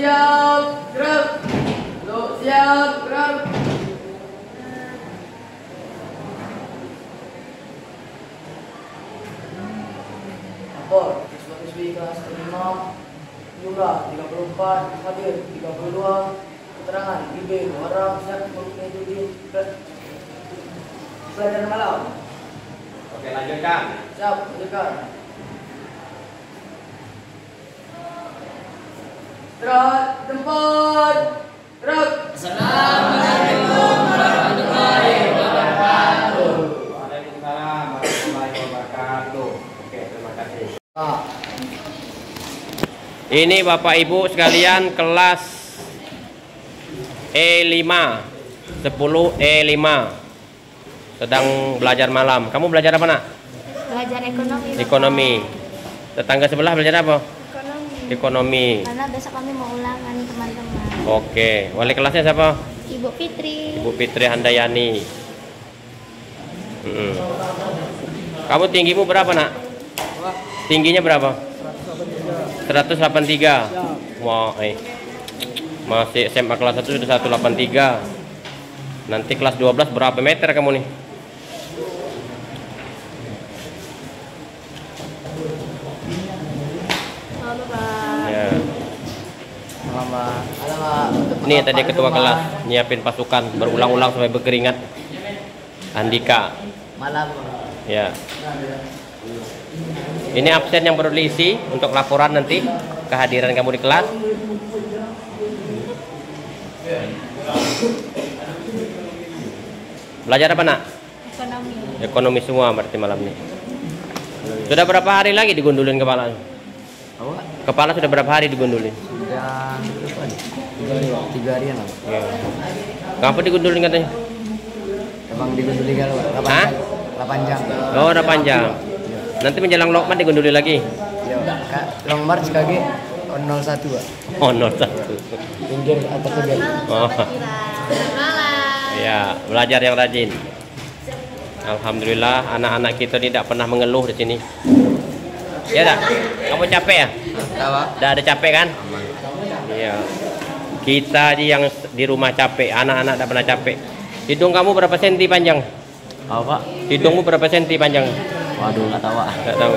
siap, gerak. Duduk siap, gerak. Lapor, siswa-siswi kelas 5, jumlah 34, hadir 32, keterangan IB 2 orang, siap mengikuti pelajaran malam. Oke, lanjutkan. Siap, lanjutkan. Istirahat, tempat, gerak. Assalamualaikum warahmatullahi wabarakatuh. Waalaikumsalam warahmatullahi wabarakatuh. Oke, terima kasih. Ini Bapak Ibu sekalian kelas E5 10 E5 sedang belajar malam. Kamu belajar apa, Nak? Belajar ekonomi. Ekonomi. Tetangga sebelah belajar apa? Ekonomi. Karena besok kami mau ulangan teman-teman. Oke, wali kelasnya siapa? Ibu Fitri. Ibu Fitri Handayani. Kamu tinggimu berapa, Nak? Tingginya berapa? 183. Wah, masih SMA kelas 1 sudah 183. Nanti kelas 12 berapa meter kamu nih? Halo, Pak. Ya. Alamak. Ini tadi ketua kelas nyiapin pasukan berulang-ulang sampai berkeringat. Andika. Malam. Ya. Ini absen yang perlu diisi untuk laporan nanti kehadiran kamu di kelas. Belajar apa, Nak? Ekonomi. Ekonomi semua berarti malam ini. Sudah berapa hari lagi digundulin kepala? Kepala sudah berapa hari digundulin? Sudah 3 harian lah. Ya. Ngapa digundulin katanya? Emang digunduli kalau Hah? 8 jam. Oh, udah panjang. Nanti menjelang Lokman digunduli lagi. Ya, Kak, Long March kaki 01, Pak. Oh, 01. Pinggir atas tiga. Oh. Malam. Ya, belajar yang rajin. Alhamdulillah anak-anak kita tidak pernah mengeluh di sini. Ya dah. Kamu capek ya? Udah ada capek kan? Iya. Kita aja yang di rumah capek, anak-anak tidak pernah capek. Hidung kamu berapa senti panjang? Apa? Hidungmu berapa senti panjang? Waduh, nggak tahu, Pak. Nggak tahu.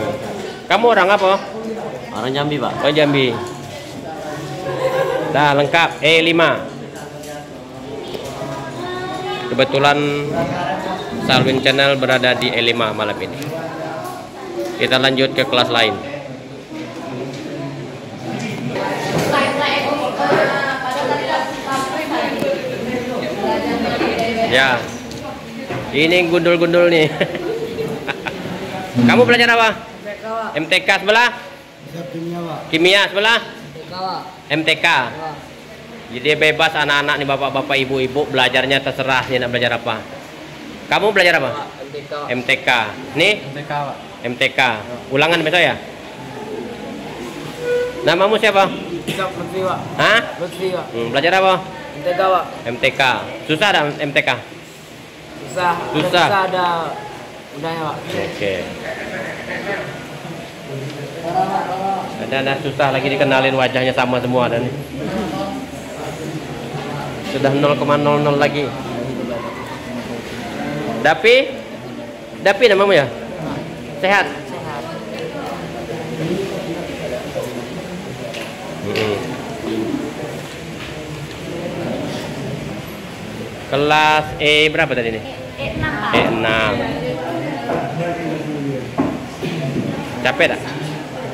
Kamu orang apa? Orang Jambi, Pak. Oh, Jambi. Dah lengkap E5. Kebetulan Salwin Channel berada di E5 malam ini. Kita lanjut ke kelas lain. Ya. Ini gundul-gundul nih. Kamu belajar apa? MTK sebelah? Kimia sebelah? MTK. Jadi bebas anak-anak nih, bapak-bapak, ibu-ibu belajarnya terserah nih nak belajar apa. Kamu belajar apa? MTK. Nih? MTK, Pak. MTK. Ulangan besok ya? Namamu siapa? Lutfi, Pak. Hah? Lutfi, Pak. Belajar apa? MTK, Pak. MTK. Susah ada MTK? Susah. Susah. Ada udahnya, Pak. Oke. Ada susah lagi dikenalin, wajahnya sama semua dan sudah 0,00 lagi. Dapi namamu ya? Sehat? Sehat. Kelas E berapa tadi nih? E6, Pak. E6. Capek tak?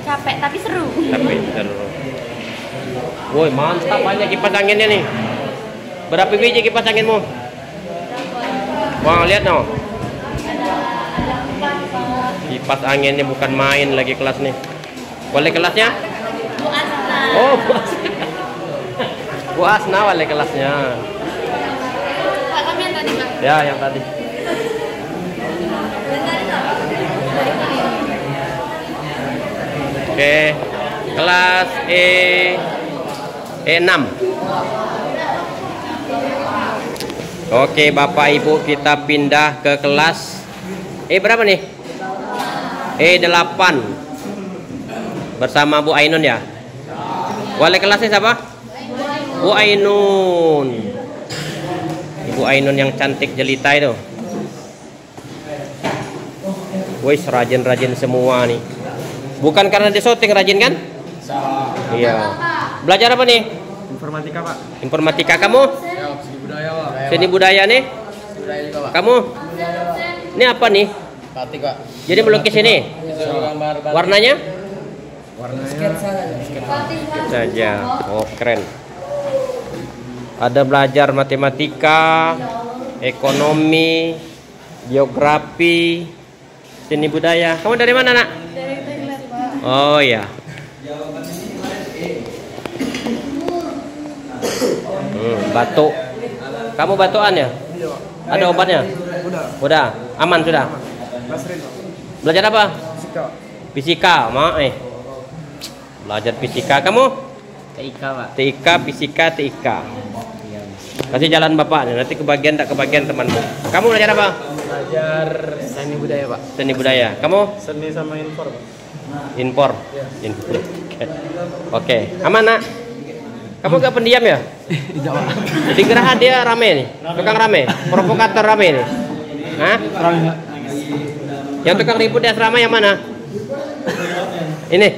Capek tapi seru. Capek seru. Woi, mantap banyak kipas anginnya nih. Berapa biji kipas anginmu? Wah, lihat no. Kipas anginnya bukan main lagi kelas nih. Wali kelasnya? Bu Asna. Oh, Bu Asna. Bu Asna wali kelasnya. Pak, kami yang tadi, Pak. Ya, yang tadi. Oke, kelas E6. Oke, Bapak Ibu, kita pindah ke kelas berapa nih? E8 bersama Bu Ainun ya. Wali kelasnya siapa? Bu Ainun. Ibu Ainun yang cantik jelita itu. Wih, rajin-rajin semua nih. Bukan karena di syuting rajin kan? Iya. Belajar apa nih? Informatika, Pak. Informatika. Kamu? Seni budaya, Pak. Seni budaya nih. Budaya juga, Pak. Kamu? Ini apa nih? Batik, Pak. Jadi melukis ini. Gambar batik. Warnanya? Sketsa Saja. Oh, keren. Ada belajar matematika, ekonomi, geografi, seni budaya. Kamu dari mana, Nak? Dari Thailand, Pak. Oh ya. Batuk. Kamu batuan ya? Ada obatnya? Udah. Aman sudah. Belajar apa? Fisika, Belajar fisika. Kamu? TIK, Pak. TIK, fisika, TIK. Kasih jalan Bapak, nanti kebagian tak kebagian temanmu. Kamu belajar apa? Belajar seni budaya, Pak. Seni budaya. Kamu? Seni sama infor, Pak. Impor. Impor. Oke. Aman, Nak? Kamu gak pendiam ya? Tidak, Pak. Jadi Geraha dia rame nih. Tukang rame. Provokator rame nih. Hah? Yang tukang ribut di asrama yang mana? Ini.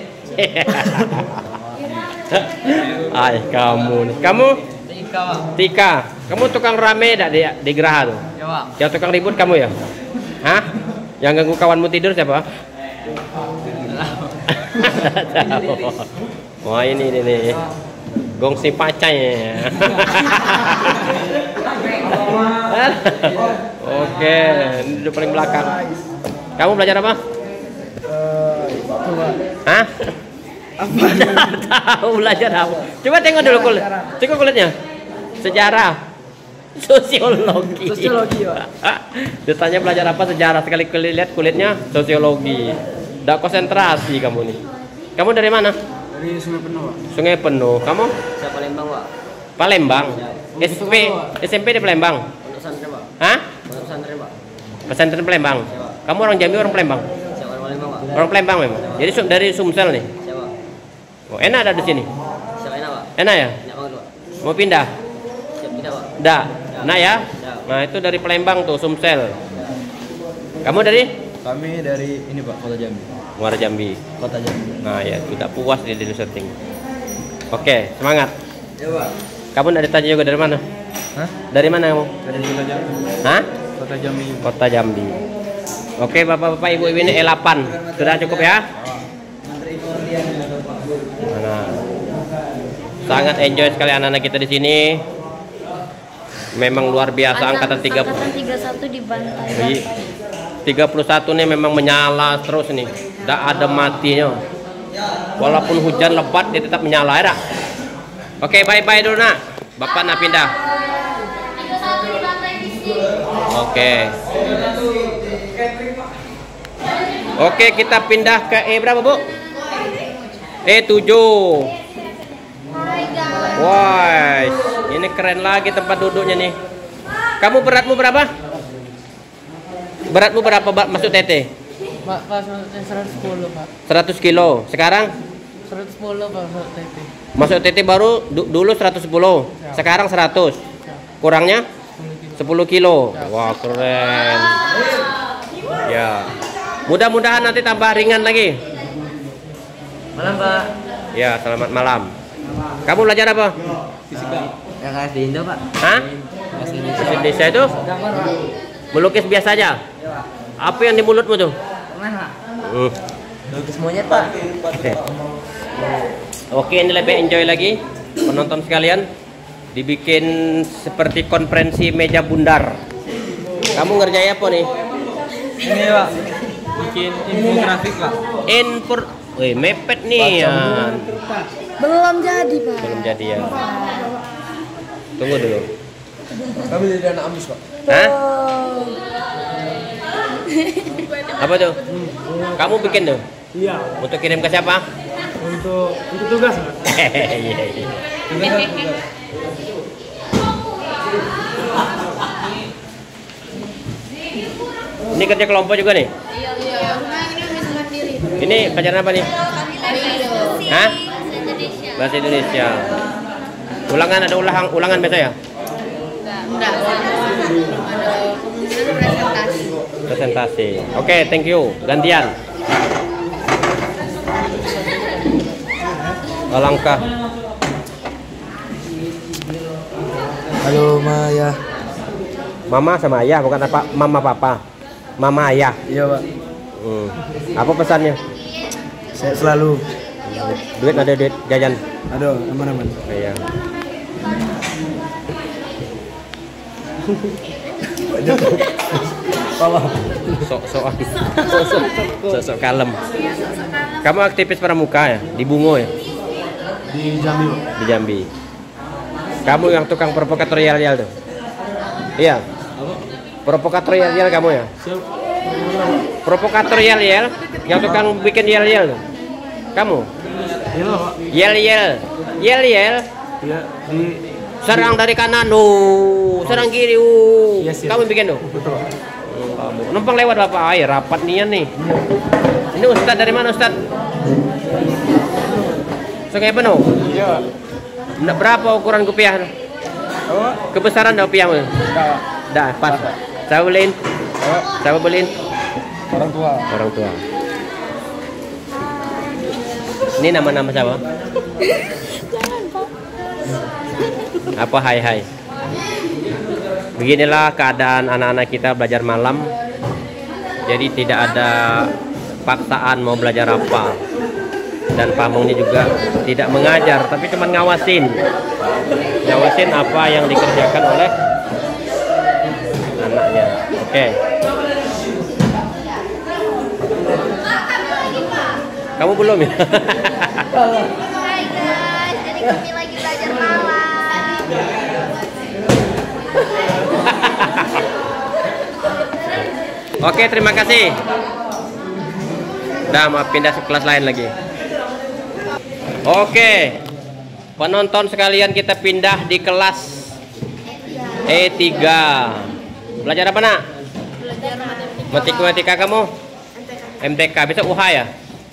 Ay, kamu nih. Kamu? TIK, Pak. Tika. Kamu tukang rame dak di Geraha tuh? Ya, Pak. Yang tukang ribut kamu ya? Hah? Yang ganggu kawanmu tidur siapa? Wah, ini nih. Gongsi pacanya. Oke, ini di paling belakang. Kamu belajar apa? Hah? Apa? Tahu belajar apa? Coba tengok dulu kulit. Tengok kulitnya. Sejarah. Sosiologi. Sosiologi, Pak. Ditanya belajar apa sejarah, sekali lihat kulitnya sosiologi. Nggak konsentrasi kamu nih. Kamu dari mana? Dari Sungai Penuh, Pak. Sungai Penuh. Kamu? Saya Palembang, Pak. Palembang. SMP di Palembang. Pondok pesantren, Pak. Hah? Pondok pesantren, Pak. Pesantren Palembang. Kamu orang Jambi, orang Palembang? Saya orang Palembang, Pak. Orang Palembang memang. Jadi dari Sumsel nih. Saya, Pak. Oh, enak ada di sini. Saya enak, Pak. Enak ya? Enak banget, Pak. Mau pindah? Siap tidak, Pak. Dah. Nah ya. Nah, itu dari Palembang tuh, Sumsel. Kamu dari? Kami dari ini, Pak, Kota Jambi. Muara Jambi. Kota Jambi. Nah, ya sudah puas dia di syuting. Oke, semangat. Ya, Pak. Kamu ada ditanya juga dari mana? Hah? Dari mana kamu? Dari Kota Jambi. Hah? Kota Jambi. Kota Jambi. Oke, Bapak-bapak, Ibu-ibu, ini E8. Sudah cukup ya? Nah, sangat enjoy sekali anak-anak kita di sini. Memang luar biasa angkatan 30. Angkatan 31 dibantai. 31 nih memang menyala terus nih. Tidak ada matinya. Walaupun hujan lebat dia tetap menyala ya. Oke, bye-bye dulu, Nak. Bapak nak pindah. 31 dibantai di sini. Oke. Oke, kita pindah ke E berapa, Bu? E7. Hai, guys. Wah, ini keren lagi tempat duduknya nih. Kamu beratmu berapa? Beratmu berapa, masuk TT? Pak, 110, Pak. 100 kilo. Sekarang 110, Pak, Pak TT. masuk TT baru dulu 110. Sekarang 100. Kurangnya 10 kilo. Wah, keren. Ya. Mudah-mudahan nanti tambah ringan lagi. Malam, Pak. Ya, selamat malam. Kamu belajar apa? Fisika. Yang di Indo, Pak. Hah? Bahasa Bahasa Indonesia itu? Melukis biasa aja. Apa yang di mulutmu tuh? Mana? Lukis monyet, Pak. Oke, ini lebih enjoy lagi penonton sekalian. Dibikin seperti konferensi meja bundar. Kamu ngerjain apa nih? Ini, Pak. Bikin infografik, Pak. Wih, mepet nih ya. Belum jadi, Pak. Belum jadi ya. Tunggu dulu. Kami jadi anak ambis, Pak. Hah? Apa tuh? Kamu bikin tuh? Iya. Untuk kirim ke siapa? Untuk tugas, Pak. Iya, iya. Tugas. Ini kerja kelompok juga nih? Iya. Ini bisa mandiri. Ini pelajaran apa nih? Hah? Indonesia. Bahasa Indonesia. Ulangan ada ulangan biasa ya? Enggak. Belum ada kemungkinan presentasi. Presentasi. Oke, thank you. Gantian. Alangkah. Halo Maya. Mama sama ayah bukan apa? Mama papa. Mama ayah. Iya Pak. Apa pesannya? Saya selalu. Duit ada duit jajan. Aduh, aman-aman. Iya. Sok kalem. Kamu aktivis pramuka ya? Di Bungo ya? Di Jambi Pak. Di Jambi. Kamu yang tukang provokator yel-yel tuh? Iya. Provokator yel-yel kamu ya? Provokator yel-yel, yang tukang bikin yel-yel tuh? Kamu? Iya Pak. Yel-yel. Yel-yel. Iya di Serang dari kanan, serang kiri, Yes, yes. Kamu bikin tuh? betul. Kamu numpang lewat bapak air rapat nian nih. Ini Ustadz dari mana Ustadz? Sungai Penuh. Iya. Nggak berapa ukuran kopiah? Apa? Kebesaran dah kopiahmu? Enggak. Dah pas. Saya beliin. Saya beliin. Orang tua. Orang tua. Ini nama-nama siapa? Apa hai. Beginilah keadaan anak-anak kita belajar malam. Jadi tidak ada paksaan mau belajar apa. Dan Pak Mungnya juga tidak mengajar, tapi cuma ngawasin apa yang dikerjakan oleh anaknya. Oke. Kamu belum ya? Hai guys, jadi kami lagi belajar malam. Oke, terima kasih. Udah mau pindah ke kelas lain lagi. Oke, penonton sekalian, kita pindah di kelas E3. Belajar apa nak? Belajar matematika. Matematika kamu? MTK. Besok UH ya?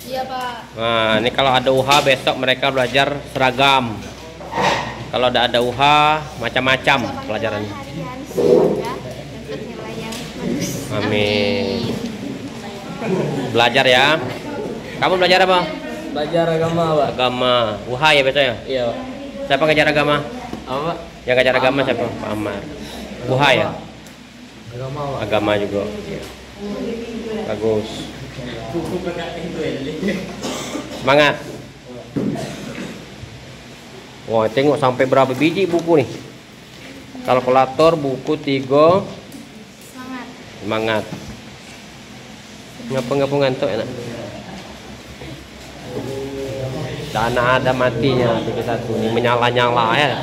Iya Pak. Nah, ini kalau ada UH besok mereka belajar seragam. Kalau ada UH macam-macam pelajarannya. Semoga dapat nilai yang bagus. Amin. Belajar ya. Kamu belajar apa? Belajar agama, Pak. Agama. UH ya besok ya? Iya, Pak. Siapa ngajar agama? Apa? Yang ngajar agama siapa? Pak Amar. UH ya? Agama, Pak. Agama juga. Bagus. Semangat. Wah, tengok sampai berapa biji buku nih. Kalkulator buku 3. Semangat. Semangat. Ngapa ngantuk enak. Dana ada matinya 31 ini menyala-nyala ya.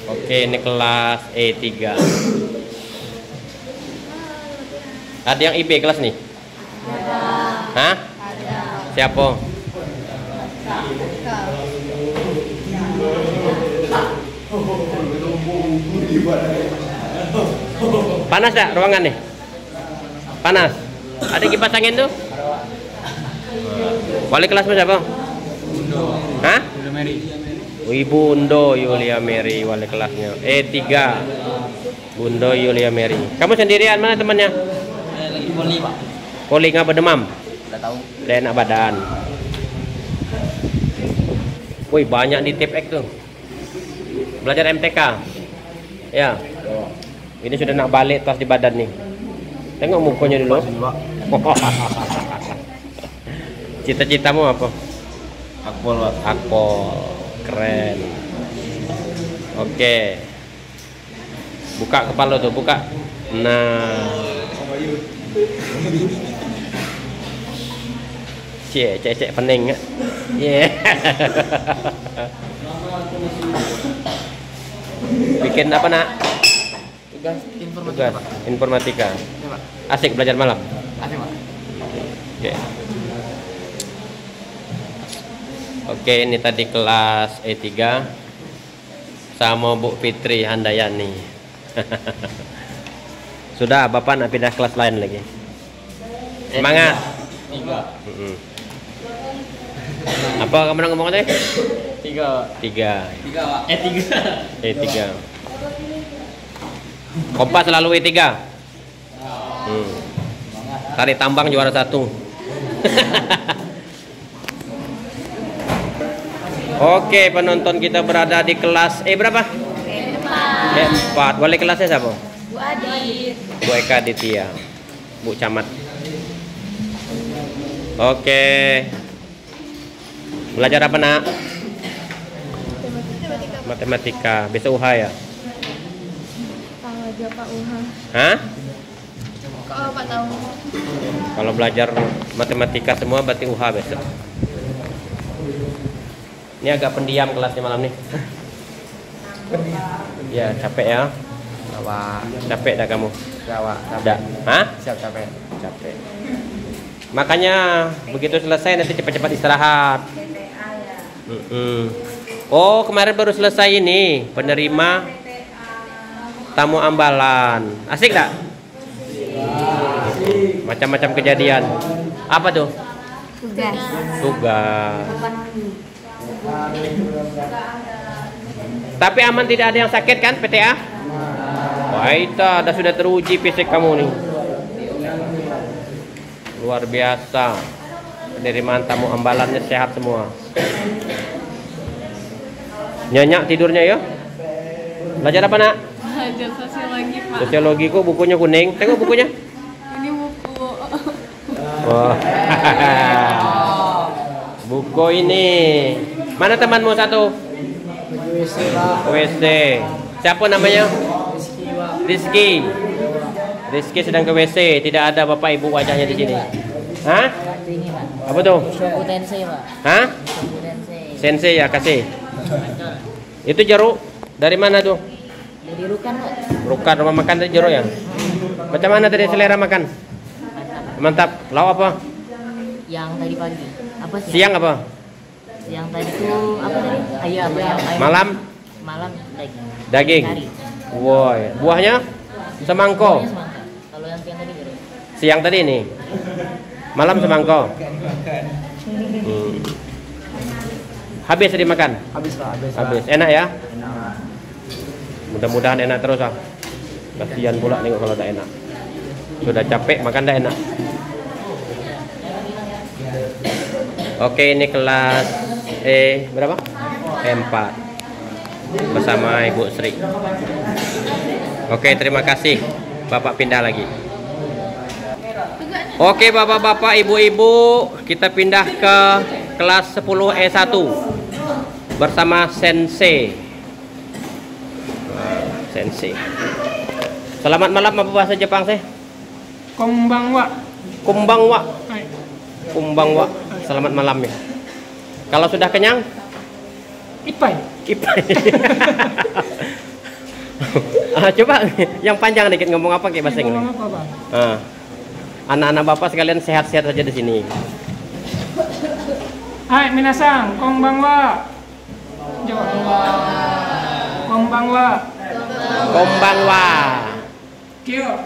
Oke, ini kelas E3. Ada yang IB kelas nih? Hah? Siapa? Panas tak ruangan nih? Panas. Ada kipas angin tuh? Wali kelas siapa? Hah? Ibu Undo Yulia Mary wali kelasnya. E3. Bundo Yulia Mary. Kamu sendirian, mana temannya? Lagi poli, Pak. Poli ngapa demam? Udah tahu. Udah enak badan. Woi, banyak di TIPX tuh. Belajar MTK. Ya. Ini sudah nak balik tas di badan nih. Tengok mukanya dulu. Cita-citamu apa? Akpol Pak. Akpol. Keren. Oke. Buka kepala tuh, buka. Nah. Cek pening ya. Yeah. Bikin apa nak? Tugas informatika, Tugas Pak. informatika. Ya, Pak. Asik belajar malam. Asik, Pak. Oke. Oke, ini tadi kelas E3 sama Bu Fitri Handayani. Sudah, Bapak nak pindah kelas lain lagi. Semangat. 3. Apa kamu ngomong tadi? 3. 3. 3, Pak. 3. E3. Kompas selalu E3. Tarik tambang juara 1. Oke, penonton kita berada di kelas berapa? E4. Wali kelasnya siapa? Bu Adit. Bu Eka Aditya. Bu Camat. Oke. Belajar apa, Nak? Matematika. Besok UHA ya? Tahu aja Pak Uha. Hah? Kok Pak tahu? Kalau belajar matematika semua berarti UHA besok. Ini agak pendiam kelasnya malam nih. Ya, capek ya? Capek dah kamu? Dah. Hah? Siap capek. Capek. Makanya begitu selesai nanti cepat-cepat istirahat. Oh, kemarin baru selesai ini penerima tamu ambalan. Asik tak? Macam-macam kejadian. Apa tuh? Tugas. Tugas. Tapi aman, tidak ada yang sakit kan PTA? Wah, itu sudah teruji fisik kamu nih. Luar biasa. Penerimaan tamu ambalannya sehat semua. Nyenyak tidurnya ya. Belajar apa, Nak? Belajar sosiologi, Pak. Sosiologi kok bukunya kuning. Tengok bukunya. Ini buku. Wah. Buku ini. Mana temanmu satu? WC. Siapa namanya? Rizky. Rizky sedang ke WC. Tidak ada bapak ibu wajahnya di sini. Hah? Apa tuh? Shoku Tensei, Pak. Hah? Shoku Tensei. Sensei ya, kasih. Itu jeruk. Dari mana tuh? Dari Rukan, Pak. Rukan, rumah makan tadi jeruk ya? Macam mana tadi selera makan? Mantap. Lauk apa? Yang tadi pagi. Apa sih? Siang apa? Yang tadi tuh apa tadi? Ayam. Malam? Malam daging. Daging. Kari. Woi, buahnya semangkok. Buahnya semangka. Kalau yang siang tadi jeruk. Siang tadi nih. Malam semangkok. Habis tadi makan? Habis Pak, Habis. Enak ya? Mudah-mudahan enak terus ah. Kasihan pula nengok kalau tak enak. Sudah capek makan tak enak. Oke, ini kelas berapa? E4 bersama Ibu Sri. Oke, terima kasih. Bapak pindah lagi. Oke, bapak-bapak, ibu-ibu, kita pindah ke kelas 10 E1 bersama Sensei. Sensei. Selamat malam, apa bahasa Jepang sih? Konbanwa. Kumbangwa. Hai. Kumbangwa. Selamat malam ya. Kalau sudah kenyang? Ipai. Ipai. Coba yang panjang dikit ngomong apa kayak bahasa Inggris. Ngomong apa, Pak? Anak-anak bapak sekalian sehat-sehat saja di sini. Hai, minasan, konbanwa. Konbanwa. Kombangwa. Kyo,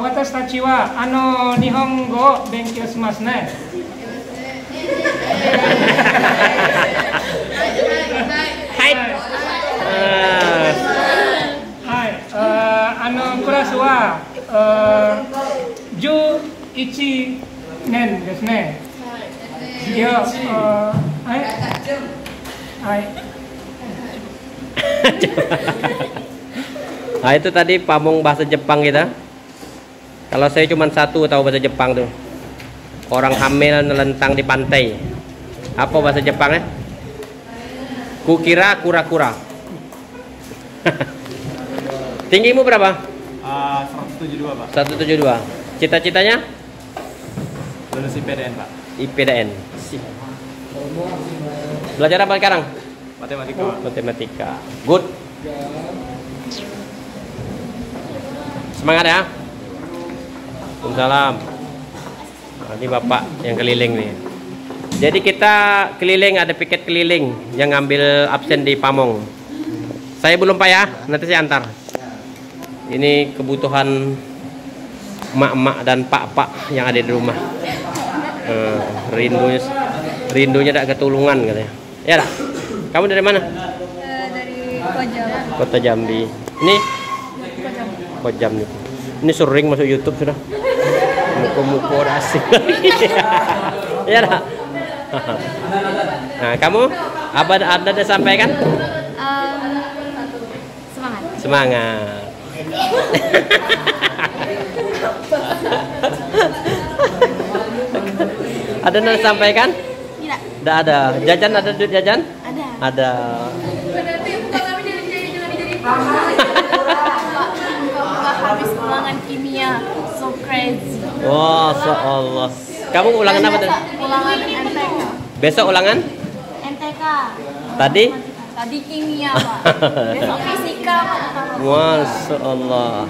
watashi tachi wa nihongo o benkyou shimasu ne. Hai. Hai, kelas wa 11年ですね。Kyo, hai. Hai. Nah, itu tadi pamong bahasa Jepang kita. Kalau saya cuma satu tahu bahasa Jepang tuh. Orang hamil nelentang di pantai. Apa bahasa Jepangnya? Kukira kura-kura. Tinggimu berapa? 172 Pak. 172. Cita-citanya? Lulus IPDN Pak. IPDN. Sip. Belajar apa sekarang? Matematika Pak. Matematika. Good. Semangat ya. Waalaikumsalam. Nah, ini bapak yang keliling nih. Jadi kita keliling, ada piket keliling yang ngambil absen di Pamong. Saya belum Pak ya, nanti saya antar. Ini kebutuhan emak-emak dan pak-pak yang ada di rumah. Rindu Rindunya tak ketulungan katanya. Ya, dah. Kamu dari mana? Dari Kojam. Kota Jambi. Ini Kojam nih. Ini sering masuk YouTube sudah. Muka-muka udah asing. Ya dah. Nah, kamu apa ada sampaikan? Semangat. Semangat. Ada yang sampaikan? Tidak. Tidak ada. Jajan ada duit jajan? Ada. Ada. Bapak habis ulangan kimia. So crazy. Wah, Allah. Kamu ulangan apa tadi? Ulangan MTK. Besok ulangan? MTK. Tadi? Tadi kimia, Pak. Besok fisika, Pak. Masya Allah.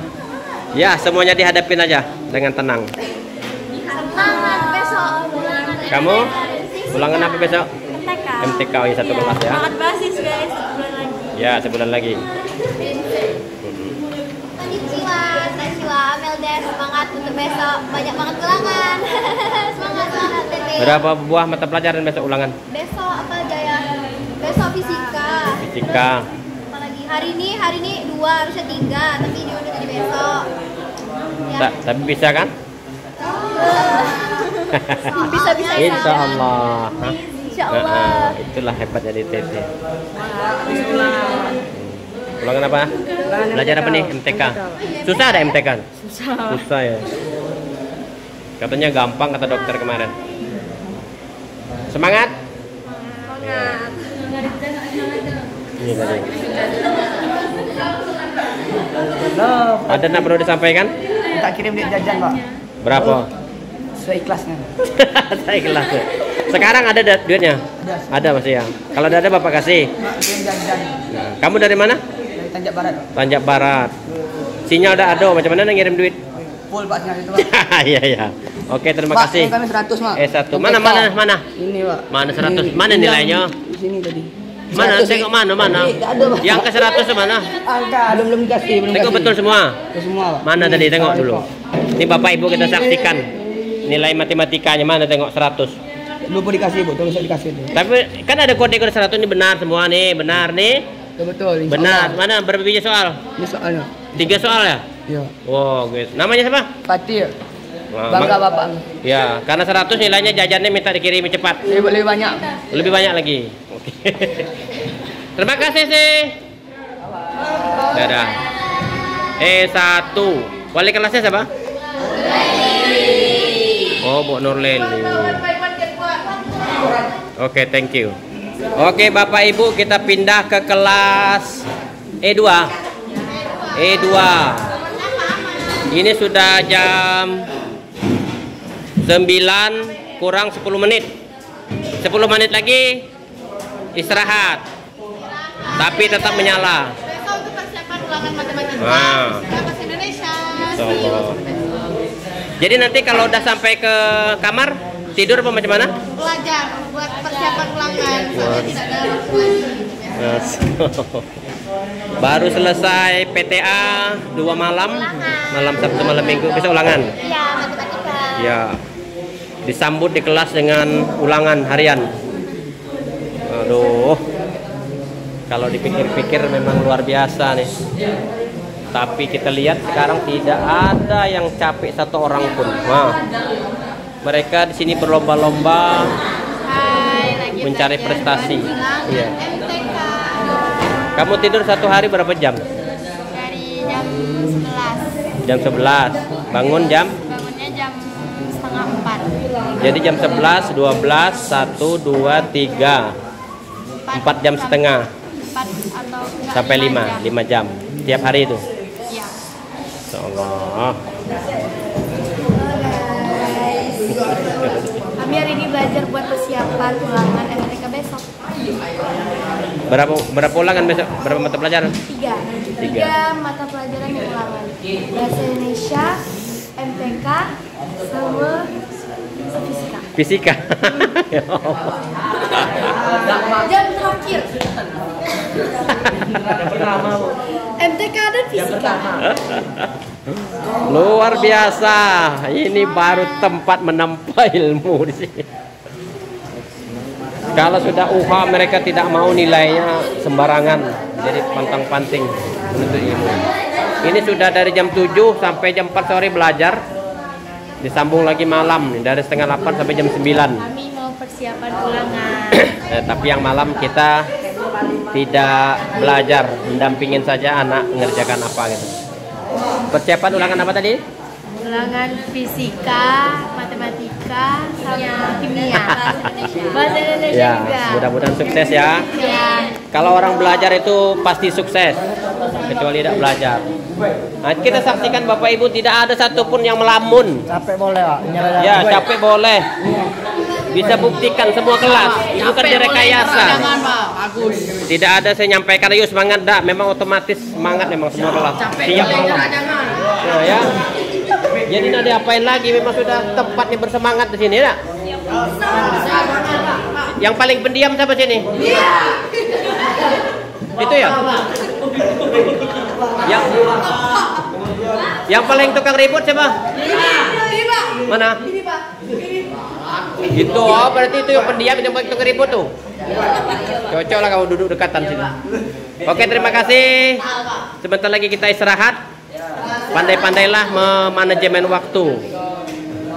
Ya, semuanya dihadapin aja dengan tenang. Semangat besok ulangan. Kamu ulangan apa besok? MTK. MTK oh, satu kelas ya. Semangat basis, guys. Sebulan lagi. Ya, sebulan lagi. Konnichiwa, Tashiwa, Amelda, semangat untuk besok. Banyak banget ulangan. Semangat, Tete. Berapa buah mata pelajaran besok ulangan? Besok apa aja ya? Besok fisika. Fisika. Apalagi hari ini 2, harusnya 3, tapi diundur jadi besok. Ya. Tapi bisa kan? Bisa-bisa ya. Insya Allah. Hah? Insya Allah. Itulah hebatnya di TT. Ulangan apa? Belajar apa nih? MTK. Susah ada MTK? Susah ya. Katanya gampang kata dokter kemarin. Semangat. Semangat. Ini tadi. Ada yang perlu disampaikan? Tak kirim duit jajan, Pak. Berapa? Seikhlasnya. Saya kelas. Sekarang ada duitnya? Ada masih ya. Kalau ada Bapak kasih. Kirim jajan Nah, kamu dari mana? dari Tanjak Barat. Tanjak Barat. Sinyal udah ada. Macam mana ngirim duit? Full Pak sinyal itu, Pak. Iya iya. Oke, terima Pak, kasih. kami 100, Mak. S1. Mana? Ini, Pak. Mana 100? Ini, Mana ini nilainya? Di sini tadi. Mana? 100, Tengok mana? Ini, tak ada, Pak. Yang ke 100 mana? Angka belum dikasih, belum Tengok kasih. betul semua. Betul semua, Pak. Mana Ini, tadi? Tengok soal dulu. Pak. Ini Bapak Ibu kita saksikan. Nilai matematikanya mana? Tengok 100. Lupa dikasih, Bu. Terus dikasih tuh. Tapi kan ada kode-kode 100 ini benar semua nih. Benar nih. Betul, insya Benar. Allah. Mana berapa biji soal? Ini soalnya. 3 soal ya? Iya. Wow, guys. Namanya siapa? Fatir. Wah, Bangga mak- Bapak. Ya, karena 100 nilainya jajannya minta dikirimi cepat. Lebih banyak. Lebih banyak lagi. Oke. Terima kasih sih. Dadah. E1. Wali kelasnya siapa? Oh, Bu Nurleli. Oke, thank you. Oke, Bapak Ibu, kita pindah ke kelas E2. E2. Ini sudah jam 9 kurang 10 menit. 10 menit lagi istirahat. Tapi tetap menyala. Besok untuk persiapan ulangan matematika. Wah. Bahasa Indonesia. Insyaallah. Jadi nanti kalau udah sampai ke kamar tidur apa macam mana? Belajar buat persiapan ulangan. Soalnya tidak ada waktu lagi. Baru selesai PTA 2 malam, malam Sabtu malam Minggu bisa ulangan. Iya, matematika. Ya, disambut di kelas dengan ulangan harian. Aduh, kalau dipikir-pikir memang luar biasa nih. Tapi kita lihat sekarang tidak ada yang capek satu orang pun. Wah, mereka di sini berlomba-lomba Hai, lagi mencari belajar prestasi. buat Iya. MTK Kamu tidur satu hari berapa jam? dari jam 11. Jam 11. Bangun jam? Bangunnya jam setengah 4. Jadi jam 11, 12, 1, 2, 3. 4 jam setengah 4 atau enggak, sampai 5 jam. 5 jam tiap hari itu. Iya. Insyaallah. Kami hari ini belajar buat persiapan ulangan MTK besok. Berapa ulangan besok? Berapa mata pelajaran? 3 Tiga. mata pelajaran yang ulangan. Bahasa Indonesia, MTK, sama fisika. Fisika. Ya Allah. Jam terakhir. MTK dan fisika. Luar biasa. Ini baru tempat menambah ilmu di sini. Kalau sudah UH mereka tidak mau nilainya sembarangan, jadi pantang-panting menuntut ilmu. Ini sudah dari jam 7 sampai jam 4 sore belajar, disambung lagi malam dari setengah 8 sampai jam 9. Kami mau persiapan ulangan. Tapi yang malam kita tidak belajar, mendampingin saja anak mengerjakan apa gitu. Persiapan ulangan apa tadi? Ulangan fisika, matematika, sama kimia. Bahasa Indonesia Ya, juga. mudah-mudahan sukses ya. Ya. Kalau orang belajar itu pasti sukses, kecuali tidak belajar. Nah, kita saksikan Bapak Ibu tidak ada satupun yang melamun. Capek boleh, Pak. Ya, capek boleh. Bisa buktikan semua kelas. Itu kan direkayasa. Tidak ada saya nyampaikan, ayo semangat dah. Memang otomatis semangat memang semua kelas. Siap malam. Ya. Jadi nanti apain lagi? Memang sudah tempatnya bersemangat di sini, ya. Yang paling pendiam siapa sini? Itu ya. Yang paling tukang ribut siapa? Mana? Itu, oh, berarti itu yang pendiam yang paling tukang ribut tuh. Cocok lah kamu duduk dekatan sini. Oke, terima kasih. Sebentar lagi kita istirahat. Pandai-pandailah memanajemen waktu.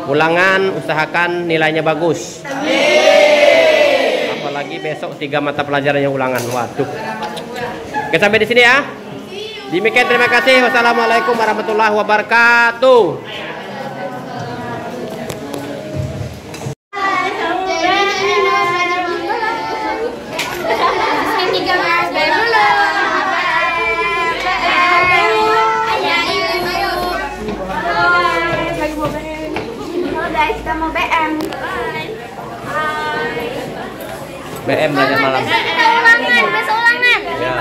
Ulangan usahakan nilainya bagus. Apalagi besok 3 mata pelajaran yang ulangan. Waduh. Oke, sampai di sini ya. Demikian, terima kasih. Wassalamualaikum warahmatullahi wabarakatuh. Kita mau BM. BM belajar malam. Ulangan, besok ulangan. Ya.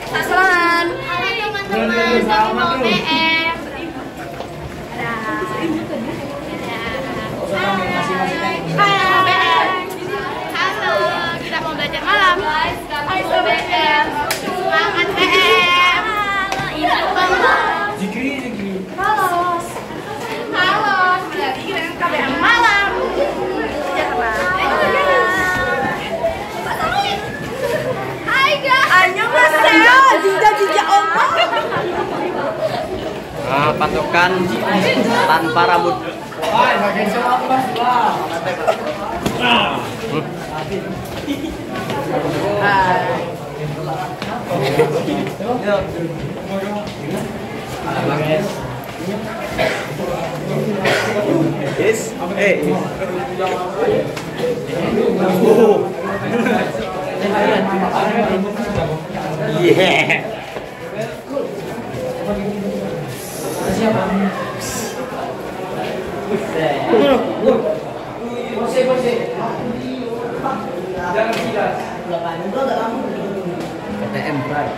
Ulangan. Halo teman-teman, kami mau BM. Halo BM. Halo, kita mau belajar malam. Halo BM. Semangat BM. Halo. Halo. Halo, lagi dengan KBM malam. Hai guys. Annyeonghaseyo, jija omong. Nah, pasukan tanpa rambut. Yes. Eh. Yeah. PTM, Bray.